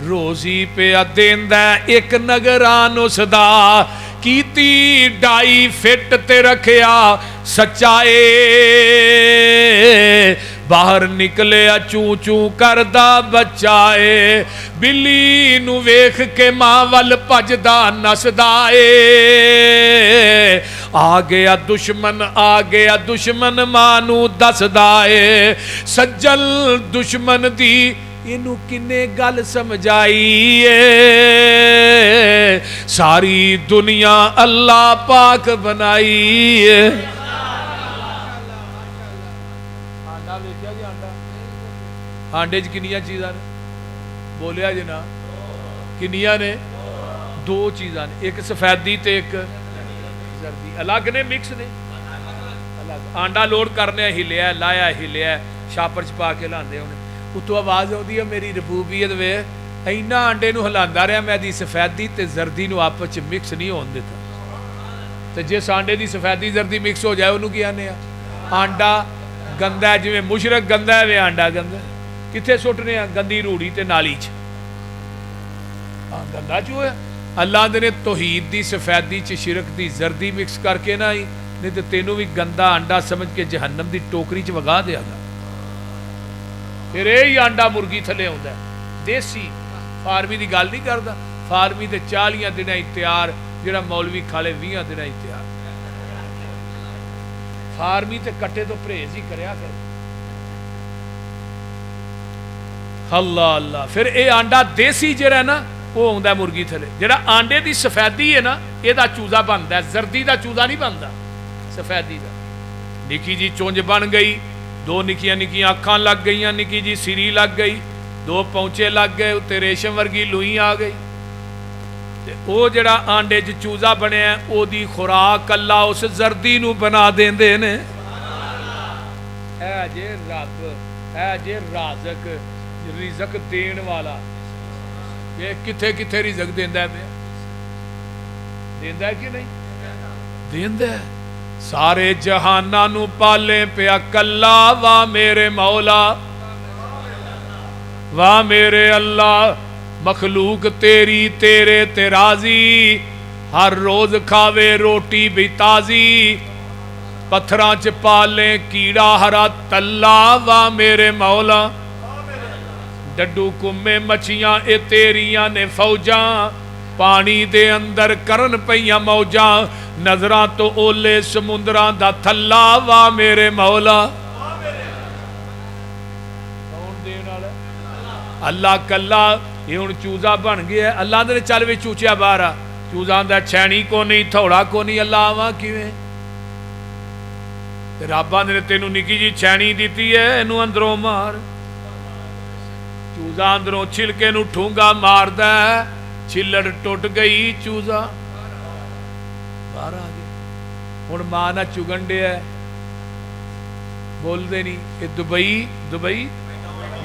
روزی پہ دیندہ ایک نگران اس دا. کیتی ڈائی فٹ تے رکھیا سچائے, باہر نکلے چوں چوں کردہ بچائے. بلی نو ویکھ کے ماں ول پجدا نسدائے. آ گیا دشمن ماں نو دسدائے. سجل دشمن دی اینو کنے گل سمجھائیے. ساری دنیا اللہ پاک بنائیے. آنڈے چ کنیاں چیزاں نے بولیا جی نا, کنیاں نے؟ دو چیزاں نے, ایک سفیدی تے ایک زردی. الگ نے مکس نے الگ. آنڈا لوڈ کرنے ہلیا لایا ہلیا شاپر چ پا کے لاندے ہونے. اتو آواز آتی ہے میری ربوبیت وے اینا آنڈے نو ہلاندا رہا میں دی سفیدی تے زردی نو آپس چ مکس نہیں ہون دیتا. تے جس آنڈے دی سفیدی زردی مکس ہو جائے انہوں کی آنے آنڈا گندا ہے. جویں مشرق گندا ہے وے آنڈا گندا ہے. کتھے سٹنے گندی روڑی تے نالی چ گندا چو ہے. اللہ نے توحید دی سفیدی چ شرک دی زردی مکس کر کے نہ ہی نہیں تے تینوں بھی گندا انڈا سمجھ کے جہنم دی ٹوکری چ وگا دیا گا. پھر یہی آنڈا مرغی تھلے ہوندا ہے دیسی. فارمی دی گل نہیں کردا. فارمی تے 40 دن تیار, جڑا مولوی کھالے 20 دن تیار. فارمی تے کٹے تو پرہیز ہی کریا کر. اللہ اللہ. پھر اے آنڈا دیسی جڑا نا وہ ہوندا مرغی تھلے. جڑا آنڈے دی سفیدی ہے نا یہ دا چوزا بندا ہے, زردی دا چوزا نہیں بندا, سفیدی دا. نکی جی چونج بن گئی, دو نکیاں نکیاں اکھاں لگ گئیاں, نکی جی سری لگ گئی, دو پونچے لگ گئے, تے ریشم ورگی لوئی آ گئی. تے او جڑا آنڈے چ چوزا بنیا او دی خوراک اللہ اس زردی نو بنا دیندے نے. اے جے رب, اے جے رازق, رزق دین والا. یہ کتھے کتھے رزق دیندا ہے پیا, دیندا ہے کہ نہیں دیندا ہے. سارے جہاناں نو پالے پیا کلا, واہ میرے مولا واہ میرے اللہ. مخلوق تیری تیرے تے راضی, ہر روز کھاوے روٹی بھی تازی. پتھراں چ پالے کیڑا ہرا تلا, واہ میرے مولا. ڈڈو کمے مچھیاں اے تیریاں نے فوجاں, پانی دے اندر کرن پئیاں موجاں. نظراں تو اولے سمندراں دا تھلا, واہ میرے مولا. کون دین والا؟ اللہ کلا. یہ ہن چوزا بن گیا. اللہ نے چل وی چوچیا باہر آ. چوزا آندا چھینی کو نہیں تھوڑا کو نہیں. اللہ آواں کیویں؟ رب نے تینوں نکی جی چھینی دیتی ہے, اینوں اندروں مار. چوزا اندروں چھلکے نو ٹھونگا ماردا ہے, چھلڑ ٹوٹ گئی, چوزا باہر آ گیا. ہن ماں نہ چگن ڈیا, بول دے نہیں. یہ دبئی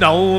9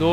2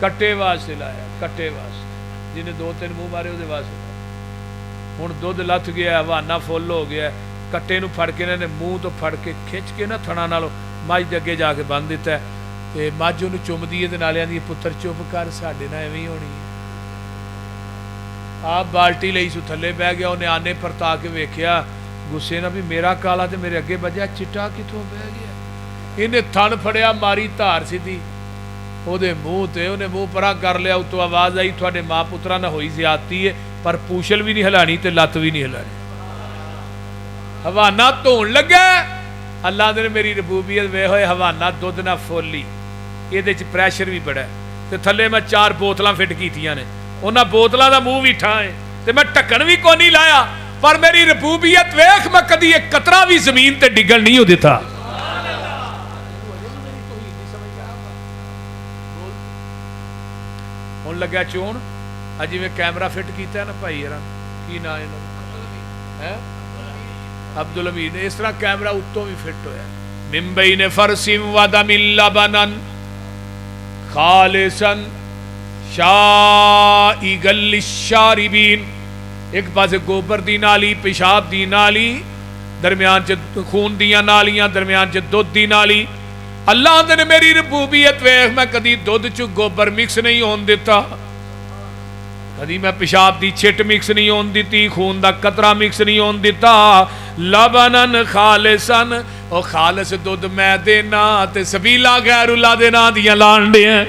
کٹے واسطے لایا, کٹے واسطے, جنہیں 2-3 منہ مارے وہ واسطے. ہوں دھد لتھ گیا, ہوانا فل ہو گیا, کٹے نو پھڑ کے انہوں نے منہ تو پھڑ کے کھچ کے نا تھنا نالوں مجھ دے اگے جا کے بن دیتا ہے. تے مجھ انہوں چومدی ہے نالے آندی پتر چپ کر ساڈے نال ایویں ہونی ہے. آپ بالٹی لئی سو تھلے بہ گیا, انہیں آنے پرتا کے ویکھیا غصے نہ بھی میرا کالا تے میرے اگے بجیا چٹا کتوں بہ گیا. انہیں تھن پھڑیا ماری دھار سیدھی وہ منہ تے, انہیں منہ پرا کر لیا. اتو آواز آئی تھوڑے ماں پترا نہ ہوئی زیادتی ہے پر پوچھل بھی نہیں ہلانی تے لت بھی نہیں ہلانی. حوانہ دھون لگا, اللہ نے میری ربوبیت وے ہوئے حوانہ دودھ نہ فولی, یہ پریشر بھی بڑا ہے. تے تھلے میں 4 بوتلاں فٹ کیتیاں نے, انہاں بوتلاں دا منہ بھی ٹھائے تے میں ٹکن بھی کو نہیں لایا, پر میری ربوبیت ویکھ میں کدی ایک قطرہ بھی زمین تے ڈگن نہیں ہو دیتا. ہوں لگا چون اجی میں کیمرہ فٹ کیتا ہے نا بھائی یار کی نا ہے عبد الحمید, اس طرح کیمرہ اتوں بھی فٹ ہویا. من بین فرس و دم لبنا خالصا شائغا للشاربین, ایک پاس گوبر دی نالی, پیشاب دی نالی, درمیان چ خون دیاں نالیاں, درمیان چ دودھ دی نالی. اللہ نے میری ربوبیت ویکھ میں کدی دودھ چ گوبر مکس نہیں ہون دیتا, کدی میں پیشاب دی چھٹ مکس نہیں ہون دیتی, خون دا قطرہ مکس نہیں ہون دیتا. لبنن خالصن, او خالص دودھ میں دینا تے سبیلا غیر اللہ دے نا دیاں لانڈے ہیں.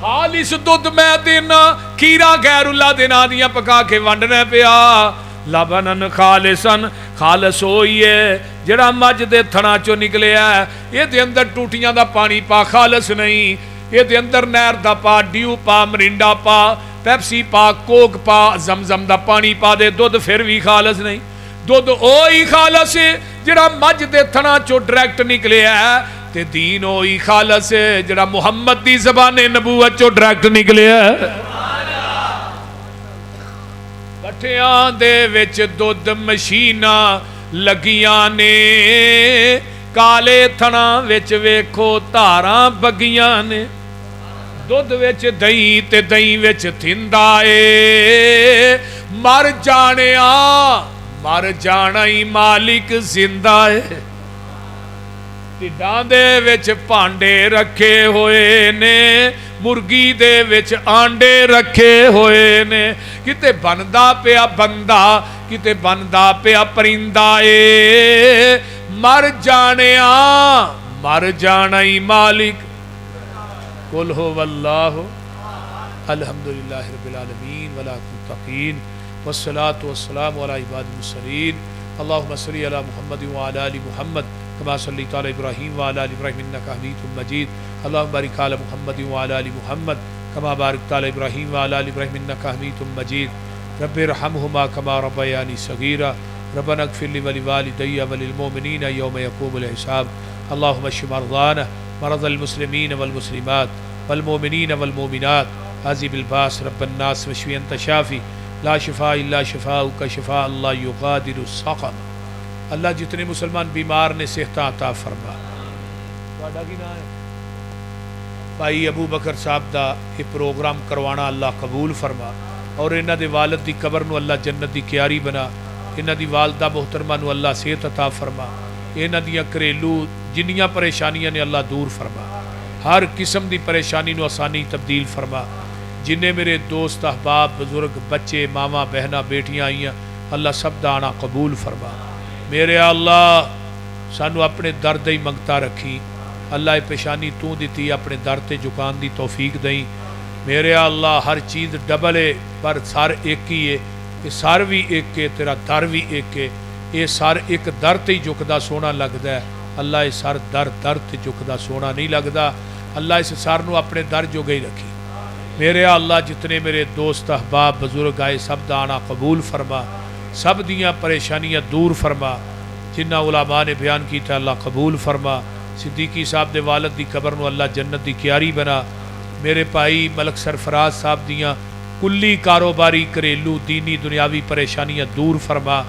خالص دودھ میں دینا, کھیرا غیر اللہ دے نا دیاں پکا کے ونڈنے پیا. لبنن خالصن, خالص ہوئی ہے جڑا مجھ دے تھنا چو نکلے ہے. یہ دے اندر ٹوٹیاں دا پانی پا, خالص نہیں. یہ دے اندر نہر دا پا, ڈیو پا, مرنڈا پا, پیپسی پا, کوک پا, زمزم دا پانی پا دے, دودھ پھر بھی خالص نہیں. دودھ اوہی خالص ہے جڑا مجھ دے تھنا چو ڈائریکٹ نکلے ہے, تے دین اوہی خالص ہے جڑا محمد دی زبان نبوت چو ڈائریکٹ نکلے ہے. کٹھیاں دے وچ دودھ مشیناں لگیاں نے, کالے تھنا وچ ویکھو تاراں بگیاں نے. دودھ وچ دہی تے دہی وچ تھندا اے, مر جانیا مر جانا ہی مالک زندہ ہے. ٹڈاں دے وچ پانڈے رکھے ہوئے نے, مرگی دے وچ آنڈے رکھے ہوئے نے. کتے بندا پیا بندہ, کتے بندا پیا پرندہ اے, مر جانیا مر جانا ہی مالک. قل هو اللہ الحمدللہ رب العالمین والعاقبۃ للمتقین والصلاة والسلام علی عباد المرسلین. اللہم صلی علی محمد وعلی آل محمد کما صلیت علی ابراہیم وعلی آل ابراہیم انک حمید مجید. اللہم بارک علی محمد وعلی آل محمد کما بارکت علی ابراہیم وعلی آل ابراہیم انک حمید مجید. رب ارحمہما کما ربیانی صغیرا. ربنا اغفر لی ولوالدی وللمؤمنین یوم یقوم الحساب. اللہم اشف مرضانا مرض المسلمین والمسلمات والمؤمنین والمؤمنات. عذب الباس رب الناس واشف انت شافی لا شفاء الا شفاؤک شفاء اللہ یغادر السقم. اللہ جتنے مسلمان بیمار نے صحت عطا فرما. تہاڈا کی نام ہے بھائی ابو بکر صاحب دا یہ پروگرام کروانا اللہ قبول فرما, اور انہاں دے والد دی قبر نو اللہ جنت دی کیاری بنا. انہاں دی والدہ محترمہ نو اللہ صحت عطا فرما. انہاں دیاں گھریلو جنیاں پریشانیاں نے اللہ دور فرما. ہر قسم دی پریشانی نو آسانی تبدیل فرما. جنہیں میرے دوست احباب بزرگ بچے ماما بہنا بیٹیاں آئیاں اللہ سب دا آنا قبول فرما. میرے اللہ سانو اپنے درد ہی منگتا رکھی. اللہ پیشانی تو دیتی اپنے در تے جکان دی توفیق دیں. میرے اللہ ہر چیز ڈبل ہے پر سر ایک ہی ہے. یہ سر بھی ایک ہے, تیرا در بھی ایک ہے. یہ سر ایک در تے ہی جکدا سونا لگدا ہے. اللہ یہ سر در تے جکدا سونا نہیں لگدا. اللہ اس سر نو اپنے در جو گئی رکھی. میرے اللہ جتنے میرے دوست احباب بزرگ آئے سب دا آنا قبول فرما. سب دیاں پریشانیاں دور فرما. جنہ علماء نے بیان کیتا اللہ قبول فرما. صدیقی صاحب دے والد دی قبر نو اللہ جنت دی کیاری بنا. میرے بھائی ملک سرفراز صاحب دیاں کلی کاروباری گھریلو دینی دنیاوی پریشانیاں دور فرما.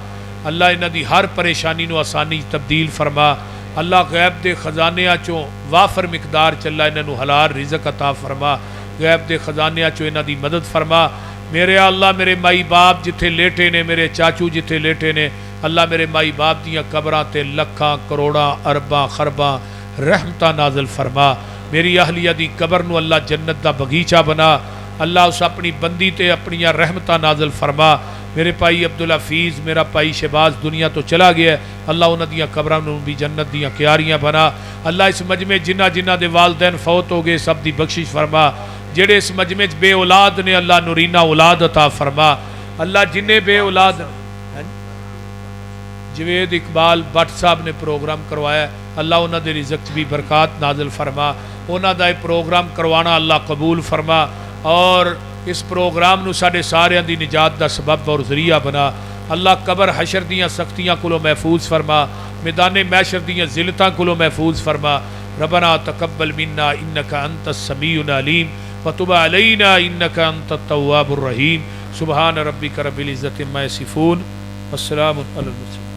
اللہ انہاں دی ہر پریشانی نو آسانی تبدیل فرما. اللہ غیب دے خزانیاں چوں وافر مقدار چلا انہاں نو حلال رزق عطا فرما. غیب دے خزانیاں چو انہاں دی مدد فرما میرے اللہ میرے مائی باپ جتھے لیٹے نے میرے چاچو جتھے لیٹے نے اللہ میرے مائی باپ دیاں قبراں تے لکھاں کروڑاں ارباں خرباں رحمتاں نازل فرما میری اہلیہ دی قبر نو اللہ جنت دا بغیچہ بنا اللہ اس اپنی بندی تے اپنی رحمتاں نازل فرما میرے پائی عبدالحفیظ میرا پائی شہباز دنیا تو چلا گیا ہے اللہ انہاں دیاں قبراں نو بھی جنت دیاں کیاریاں بنا اللہ اس مجمع جنہ جنہ دے والدین فوت ہو گئے سب دی بخشش فرما جڑے اس مجمع بے اولاد نے اللہ نورینہ اولاد عطا فرما اللہ جنہیں بے اولاد جوید اقبال بٹ صاحب نے پروگرام کروایا اللہ انہاں دے رزق بھی برکات نازل فرما انہاں دا پروگرام کروانا اللہ قبول فرما اور اس پروگرام نو ساڈے ساریاں دی نجات دا سبب اور ذریعہ بنا اللہ قبر حشر دیاں سختیاں کولو محفوظ فرما میدان محشر دیاں ذلتاں کولو محفوظ فرما ربنا تقبل منا انک انت السمیع العلیم وتب علینا انک انت التواب الرحیم سبحان ربک رب العزت عما یصفون والسلام علی المرسلین